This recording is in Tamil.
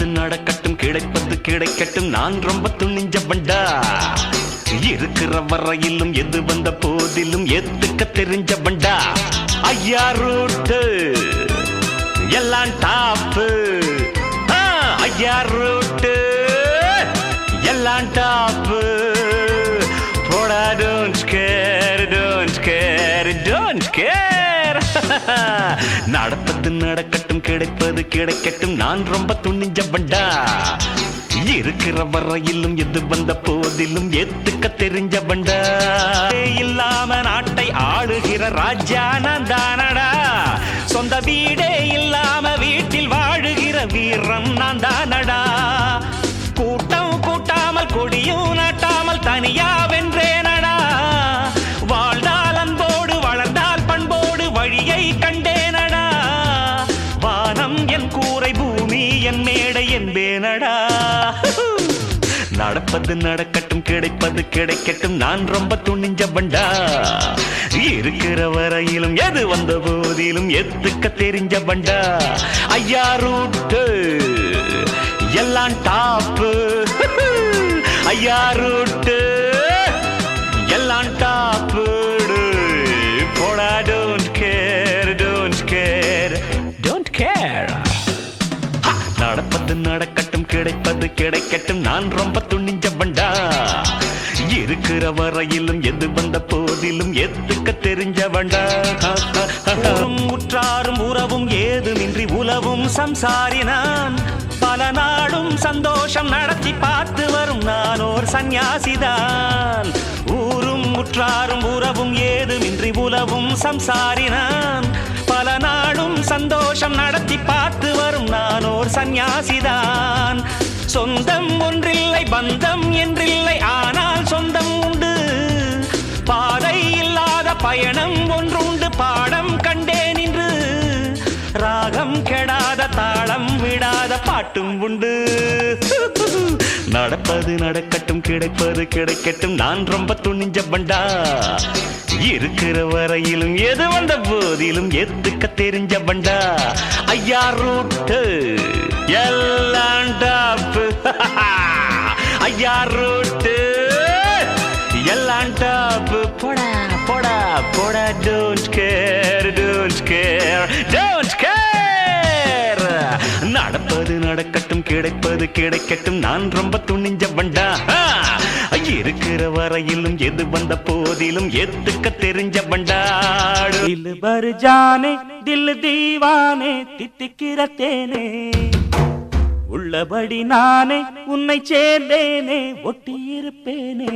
நடப்பது நடக்கட்டும் கிடைப்பது கிடைக்கட்டும் நான் ரொம்ப துணிஞ்ச பண்டா இருக்கிற வரையிலும் எது வந்த போதிலும் ஏத்துக்க தெரிஞ்ச பண்டா ஐயா ரூட்டு எல்லாம் டாப்பு ஐயா ரூட்டு எல்லாம் டாப்பு போடா don't care don't care don't care நடப்பது நடக்கட்டும் கிடைப்பது கிடைக்கட்டும் நான் ரொம்ப துணிஞ்ச பண்டா இருக்கிற வரையிலும் எது வந்த போதிலும் ஏத்துக்க தெரிஞ்ச பண்டா இல்லாம நாட்டை ஆளுகிற ராஜா நான் தானடா சொந்த வீடே இல்லாம வீட்டில் வாழுகிற வீரன் நான் தானடா கூட்டம் கூட்டாமல் கொடியும் நாட்டாமல் தனியா வென்றேனடா வாழ்ந்தால் அன்போடு வளர்ந்தால் பண்போடு வழியை கண்டேனடா வானம் என் கூரை பூமி என் மேடை என்பேனடா நடப்பது நடக்கட்டும் கிடைப்பது கிடைக்கட்டும் நான் ரொம்ப துணிஞ்ச பண்டா இருக்கிற வரையிலும் எது வந்த போதிலும் எத்துக்க தெரிஞ்ச பண்டா ஐயா ரூட்டு எல்லாம் டாப்பு ஐயா ரூட்டு எல்லாம் டாப்பு போடா don't care don't care don't care நடப்பது நடக்கட்டும் கிடைப்பது கிடைக்கட்டும் நான் ரொம்ப துணிஞ்ச பண்டா இருக்கிற வரையிலும் எது வந்த போதிலும் எத்துக்க தெரிஞ்ச பண்டா உற்றாரும் உறவும் ஏதுமின்றி உலவும் சம்சாரி நான் பல நாடும் சந்தோஷம் நடத்தி பார்த்து வரும் நான் ஓர் சந்நியாசிதான் ஊரும் உற்றாரும் உறவும் ஏதுமின்றி உலவும் சம்சாரி நான் பல நாடும் சந்தோஷம் நடத்தி பார்த்து வரும் நான் ஓர் சந்நியாசிதான் சொந்தம் ஒன்றில்லை பந்தம் என்றில்லை ஆனால் சொந்தம் உண்டு பாதை இல்லாத பயணம் ஒன்றுண்டு பாடம் கண்டேன் இன்று ராகம் கெடாத தாளம் விடாத பாட்டும் உண்டு நடப்பது நடக்கட்டும் கிடைப்பது கிடைக்கட்டும் நான் ரொம்ப துணிஞ்ச பண்டா இருக்கிற வரையிலும் எது வந்த போதிலும் எத்துக்க தெரிஞ்ச பண்டா ஐயா ரூட்டு எல்லாம் டாப்பு ஐயா ரூட்டு எல்லாம் டாப்பு போடா போடா போடா don't care don't care don't care நடப்பது நடக்கட்டும் கிடைப்பது கிடைக்கட்டும் நான் ரொம்ப துணிஞ்ச பண்டா இருக்கிற வரையிலும் எது வந்த போதிலும் எத்துக்க தெரிஞ்ச பண்டாடு दिल भर जाने दिल दीवाने தித்திக்கிற தேனே உள்ளபடி நானே உன்னை சேர்ந்தேனே ஒட்டியிருப்பேனே